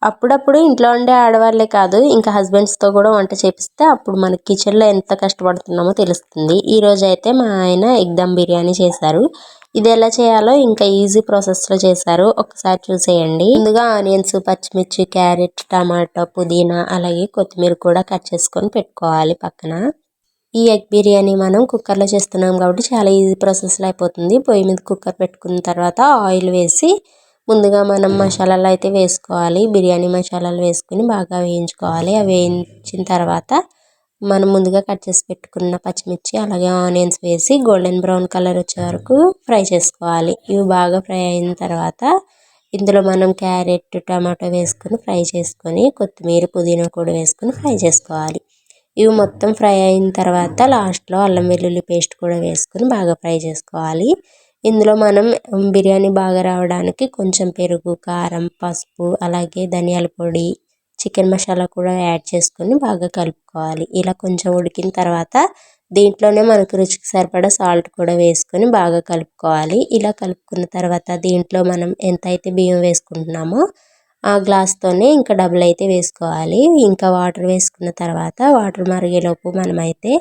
అప్పుడప్పుడు ఇంట్లో ఉండే ఆడవాళ్ళే కాదు ఇంకా హస్బెండ్స్తో కూడా వంట చేపిస్తే అప్పుడు మన కిచెన్లో ఎంత కష్టపడుతున్నామో తెలుస్తుంది. ఈరోజు అయితే మా ఆయన ఎగ్ దమ్ బిర్యానీ చేశారు. ఇది ఎలా చేయాలో ఇంకా ఈజీ ప్రాసెస్లో చేశారు, ఒకసారి చూసేయండి. ముందుగా ఆనియన్స్, పచ్చిమిర్చి, క్యారెట్, టమాటో, పుదీనా అలాగే కొత్తిమీర కూడా కట్ చేసుకొని పెట్టుకోవాలి పక్కన. ఈ ఎగ్ బిర్యానీ మనం కుక్కర్లో చేస్తున్నాం కాబట్టి చాలా ఈజీ ప్రాసెస్లో అయిపోతుంది. పొయ్యి మీద కుక్కర్ పెట్టుకున్న తర్వాత ఆయిల్ వేసి ముందుగా మనం మసాలాలు అయితే వేసుకోవాలి. బిర్యానీ మసాలాలు వేసుకుని బాగా వేయించుకోవాలి. అవి వేయించిన తర్వాత మనం ముందుగా కట్ చేసి పెట్టుకున్న పచ్చిమిర్చి అలాగే ఆనియన్స్ వేసి గోల్డెన్ బ్రౌన్ కలర్ వచ్చే వరకు ఫ్రై చేసుకోవాలి. ఇవి బాగా ఫ్రై అయిన తర్వాత ఇందులో మనం క్యారెట్, టమాటో వేసుకొని ఫ్రై చేసుకొని కొత్తిమీర, పుదీనా కూడా వేసుకొని ఫ్రై చేసుకోవాలి. ఇవి మొత్తం ఫ్రై అయిన తర్వాత లాస్ట్లో అల్లం వెల్లుల్లి పేస్ట్ కూడా వేసుకొని బాగా ఫ్రై చేసుకోవాలి. ఇందులో మనం బిర్యానీ బాగా రావడానికి కొంచెం పెరుగు, కారం, పసుపు అలాగే ధనియాల పొడి, చికెన్ మసాలా కూడా యాడ్ చేసుకొని బాగా కలుపుకోవాలి. ఇలా కొంచెం ఉడికిన తర్వాత దీంట్లోనే మనకు రుచికి సరిపడా సాల్ట్ కూడా వేసుకొని బాగా కలుపుకోవాలి. ఇలా కలుపుకున్న తర్వాత దీంట్లో మనం ఎంత అయితే బియ్యం వేసుకుంటున్నామో ఆ గ్లాస్తోనే ఇంకా డబుల్ అయితే వేసుకోవాలి. ఇంకా వాటర్ వేసుకున్న తర్వాత వాటర్ మరిగేలోపు మనమైతే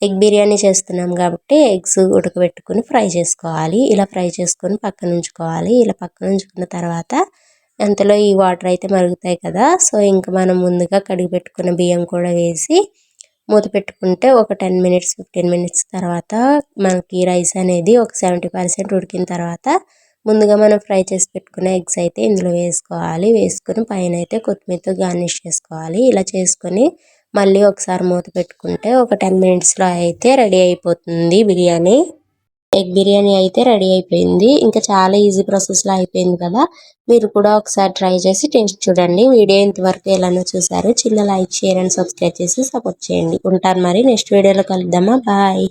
ఎగ్ బిర్యానీ చేస్తున్నాం కాబట్టి ఎగ్స్ ఉడకబెట్టుకుని ఫ్రై చేసుకోవాలి. ఇలా ఫ్రై చేసుకొని పక్కన ఉంచుకోవాలి. ఇలా పక్కన ఉంచుకున్న తర్వాత అంతలో ఈ వాటర్ అయితే మరుగుతాయి కదా, సో ఇంకా మనం ముందుగా కడిగి పెట్టుకున్న బియ్యం కూడా వేసి మూత పెట్టుకుంటే ఒక 10 మినిట్స్ 15 మినిట్స్ తర్వాత మనకి రైస్ అనేది ఒక 70% ఉడికిన తర్వాత ముందుగా మనం ఫ్రై చేసి పెట్టుకున్న ఎగ్స్ అయితే ఇందులో వేసుకోవాలి. వేసుకొని పైన అయితే కొత్తిమీరతో గార్నిష్ చేసుకోవాలి. ఇలా చేసుకొని మళ్ళీ ఒకసారి మూత పెట్టుకుంటే ఒక 10 మినిట్స్లో అయితే రెడీ అయిపోతుంది బిర్యానీ. ఎగ్ బిర్యానీ అయితే రెడీ అయిపోయింది. ఇంకా చాలా ఈజీ ప్రాసెస్లో అయిపోయింది కదా, మీరు కూడా ఒకసారి ట్రై చేసి టేస్ట్ చూడండి. వీడియో ఇంతవరకు ఎలానో చూసారు, చిన్న లైక్, షేర్ అండ్ సబ్స్క్రైబ్ చేసి సపోర్ట్ చేయండి. ఉంటాను మరి, నెక్స్ట్ వీడియోలో కలుద్దామా, బాయ్.